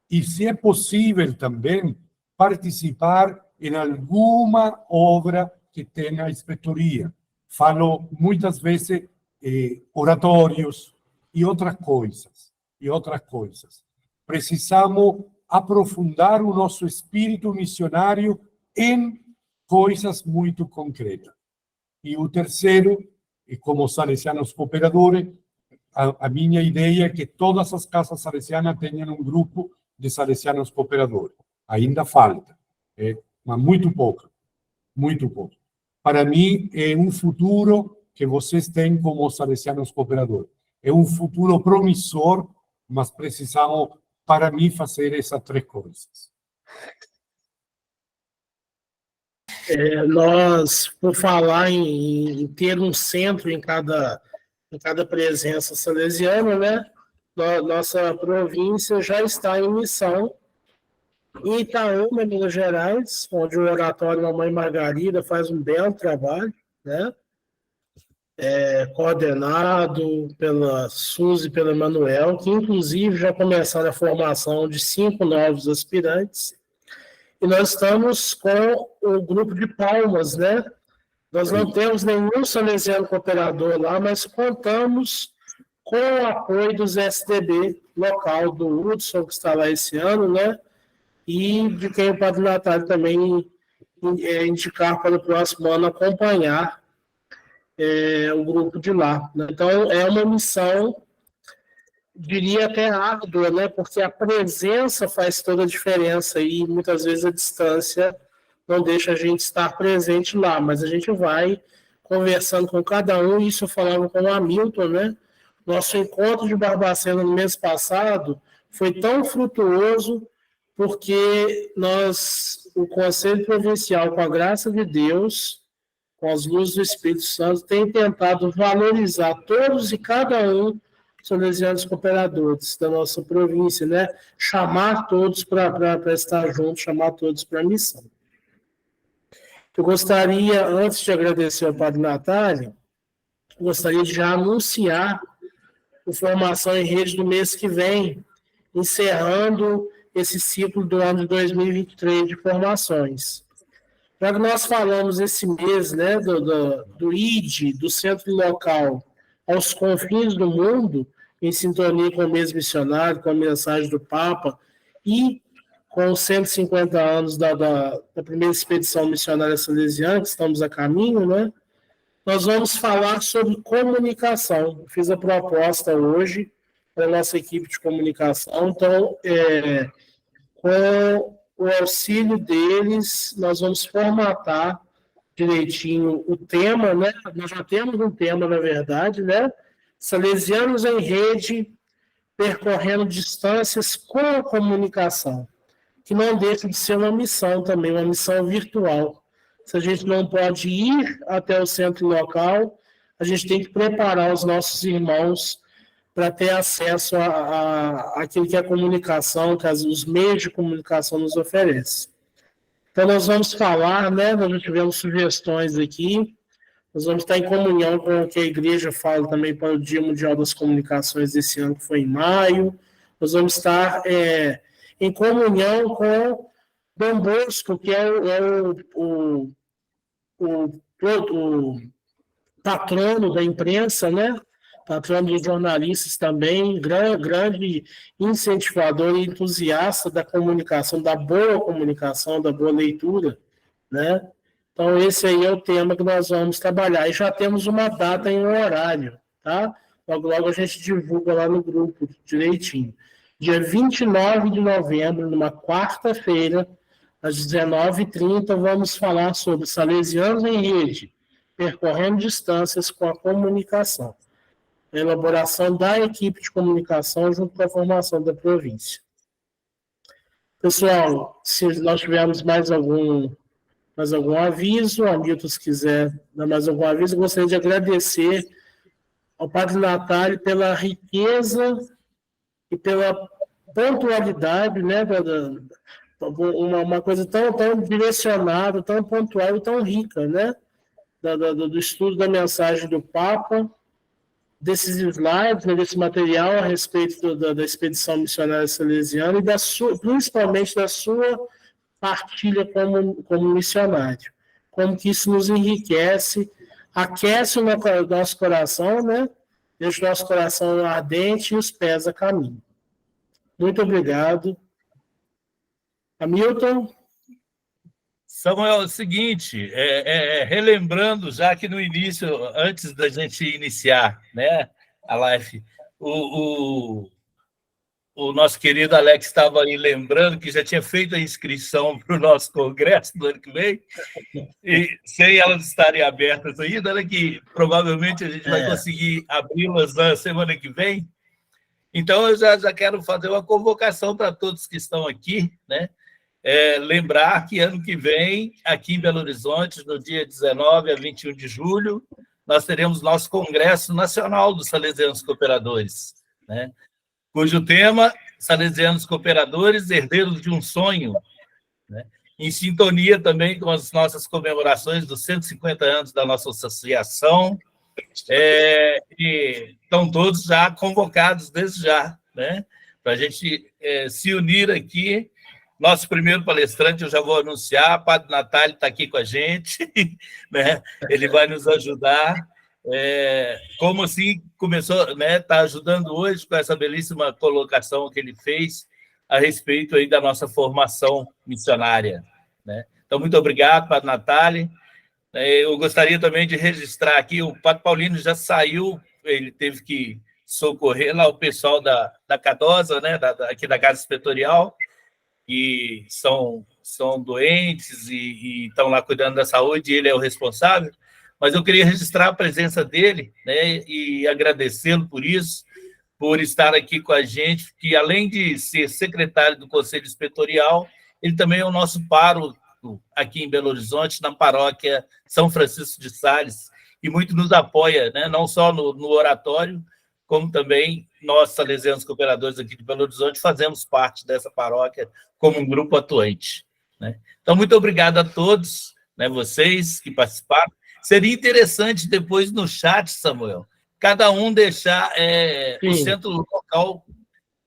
e, se é possível também, participar em alguma obra que tenha a inspetoria. Falo muitas vezes oratórios e outras coisas. Precisamos aprofundar o nosso espírito missionário em coisas muito concretas. E o terceiro, e como salesianos cooperadores, a minha ideia é que todas as casas salesianas tenham um grupo de salesianos cooperadores. Ainda falta, mas muito pouco, muito pouco. Para mim, é um futuro que vocês têm como salesianos cooperadores. É um futuro promissor, mas precisamos, para mim, fazer essas três coisas. Nós, por falar em ter um centro em cada presença salesiana, né? Nossa província já está em missão em Itaúna, Minas Gerais, onde o Oratório Mamãe Margarida faz um belo trabalho, né? Coordenado pela Suzy e pelo Emanuel, que inclusive já começaram a formação de 5 novos aspirantes. E nós estamos com o grupo de Palmas, né? Nós não temos nenhum salesiano cooperador lá, mas contamos com o apoio dos SDB local, do Hudson, que está lá esse ano, né? E de quem o Padre Natália também indicar para o próximo ano acompanhar o grupo de lá. Então, é uma missão, diria até árdua, né? Porque a presença faz toda a diferença e muitas vezes a distância não deixa a gente estar presente lá, mas a gente vai conversando com cada um. Isso eu falava com o Hamilton, né? Nosso encontro de Barbacena no mês passado foi tão frutuoso porque o Conselho Provincial, com a graça de Deus, com as luzes do Espírito Santo, tem tentado valorizar todos e cada um dos salesianos cooperadores da nossa província, né? Chamar todos para estar juntos, chamar todos para a missão. Eu gostaria, antes de agradecer ao Padre Natália, gostaria de já anunciar a formação em rede do mês que vem, encerrando esse ciclo do ano de 2023 de formações. Já que nós falamos esse mês, né, do ID, do centro local, aos confins do mundo, em sintonia com o mês missionário, com a mensagem do Papa, e com os 150 anos da primeira expedição missionária salesiana, que estamos a caminho, né, nós vamos falar sobre comunicação. Eu fiz a proposta hoje para a nossa equipe de comunicação, então, com o auxílio deles, nós vamos formatar direitinho o tema, né? Nós já temos um tema, na verdade, né? Salesianos em rede, percorrendo distâncias com a comunicação, que não deixa de ser uma missão também, uma missão virtual. Se a gente não pode ir até o centro local, a gente tem que preparar os nossos irmãos para ter acesso àquilo que a comunicação, que os meios de comunicação nos oferecem. Então, nós vamos falar, né? Nós já tivemos sugestões aqui, nós vamos estar em comunhão com o que a igreja fala também para o Dia Mundial das Comunicações desse ano, que foi em maio. Nós vamos estar em comunhão com Dom Bosco, que é o patrono da imprensa, né? Patrono dos jornalistas também, grande incentivador e entusiasta da comunicação, da boa leitura, né? Então, esse aí é o tema que nós vamos trabalhar. E já temos uma data e um horário, tá? Logo, logo a gente divulga lá no grupo direitinho. Dia 29 de novembro, numa quarta-feira, às 19h30, vamos falar sobre Salesianos em Rede, percorrendo distâncias com a comunicação. A elaboração da equipe de comunicação junto com a formação da província. Pessoal, se nós tivermos mais algum aviso, a Milton, se quiser dar mais algum aviso, eu gostaria de agradecer ao Padre Natália pela riqueza e pela pontualidade, né, uma coisa tão direcionada, tão pontual e tão rica, né, do estudo da mensagem do Papa, desses slides, né, desse material a respeito da expedição missionária salesiana e principalmente da sua partilha como missionário. Como que isso nos enriquece, aquece o nosso coração, né? Deixa o nosso coração ardente e os pés a caminho. Muito obrigado. Hamilton? Samuel, é o seguinte, relembrando já que no início, antes da gente iniciar, né, a live, o nosso querido Alex estava aí lembrando que já tinha feito a inscrição para o nosso congresso do ano que vem, e sem elas estarem abertas ainda, né, que provavelmente a gente vai conseguir abri-las na semana que vem. Então, eu já quero fazer uma convocação para todos que estão aqui, né? Lembrar que ano que vem, aqui em Belo Horizonte, no dia 19 a 21 de julho, nós teremos nosso Congresso Nacional dos Salesianos Cooperadores, né? Cujo tema, Salesianos Cooperadores, Herdeiros de um Sonho, né? Em sintonia também com as nossas comemorações dos 150 anos da nossa associação, e estão todos já convocados desde já, né? Para a gente se unir aqui. Nosso primeiro palestrante, eu já vou anunciar, o Padre Natália está aqui com a gente, né? Ele vai nos ajudar. Como assim começou, né? Está ajudando hoje com essa belíssima colocação que ele fez a respeito aí da nossa formação missionária, né? Então, muito obrigado, Padre Natália. Eu gostaria também de registrar aqui, o Padre Paulino já saiu, ele teve que socorrer lá o pessoal da Cadosa, né? Aqui da Casa Inspetorial, que são doentes e estão lá cuidando da saúde, e ele é o responsável, mas eu queria registrar a presença dele, né, e agradecê-lo por isso, por estar aqui com a gente, que além de ser secretário do Conselho Inspetorial, ele também é o nosso pároco aqui em Belo Horizonte, na paróquia São Francisco de Sales, e muito nos apoia, né? Não só no oratório, como também nós, salesianos cooperadores aqui de Belo Horizonte, fazemos parte dessa paróquia como um grupo atuante, né? Então, muito obrigado a todos, né, vocês que participaram. Seria interessante depois no chat, Samuel, cada um deixar o centro local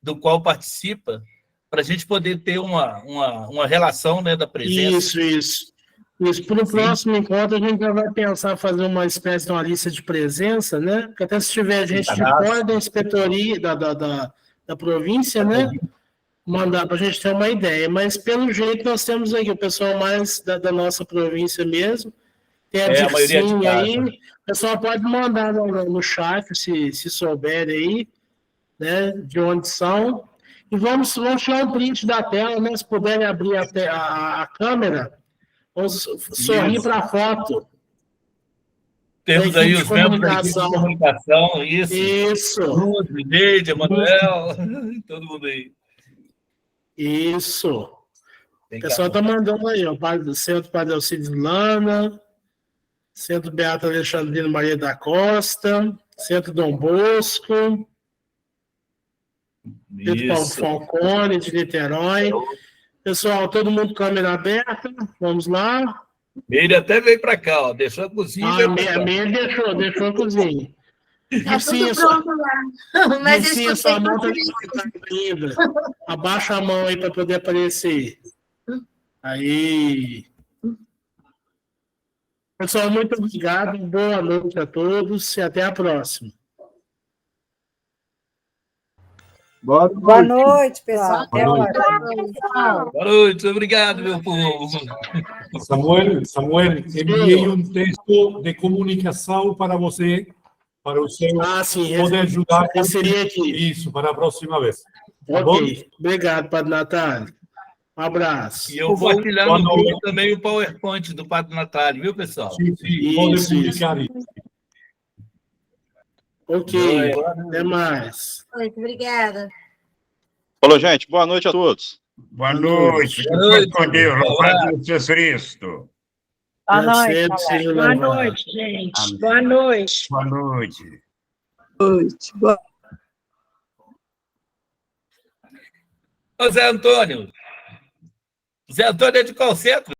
do qual participa, para a gente poder ter uma relação, né, da presença. Isso. Para o próximo encontro, a gente já vai pensar em fazer uma espécie de uma lista de presença, né? Porque até se tiver gente de fora da inspetoria, da província, né? Mandar para a gente ter uma ideia. Mas, pelo jeito, nós temos aqui o pessoal mais da nossa província mesmo. Tem a Dircinha aí. O pessoal pode mandar no chat, se souber aí, né? De onde são. E vamos tirar um print da tela, né? Se puderem abrir a câmera, vamos sorrir para a foto. Temos aí os membros da equipe de comunicação, isso. Luz, Neide, Emanuel, todo mundo aí. Isso. O pessoal está mandando aí, ó, Centro Padre Alcides Lana, Centro Beata Alexandrina Maria da Costa, Centro Dom Bosco, Centro Paulo Falcone, de Niterói. Pessoal, todo mundo com a câmera aberta, vamos lá. Ele até veio para cá, ó, deixou a cozinha. A Meire deixou a cozinha. Tá tudo pronto lá. Mas eu sua mão tá ainda. Abaixa a mão aí para poder aparecer. Aí. Pessoal, muito obrigado. Boa noite a todos e até a próxima. Boa noite, pessoal. Até Boa agora. Boa noite, obrigado, meu povo. Samuel, enviei um texto de comunicação para você, para o seu sim, poder ajudar. Seria aqui. Isso, para a próxima vez. Tá ok. Obrigado, Padre Natália. Um abraço. E eu vou partilhar no grupo também o PowerPoint do Padre Natália, viu, pessoal? Sim, pode publicar isso. Ok, até mais. Muito obrigada. Falou, gente. Boa noite a todos. Boa noite. Com Deus. Louvado Jesus Cristo. Boa noite. Boa noite, gente. Boa noite. Boa noite. Ô, Zé Antônio. Zé Antônio é de qual centro?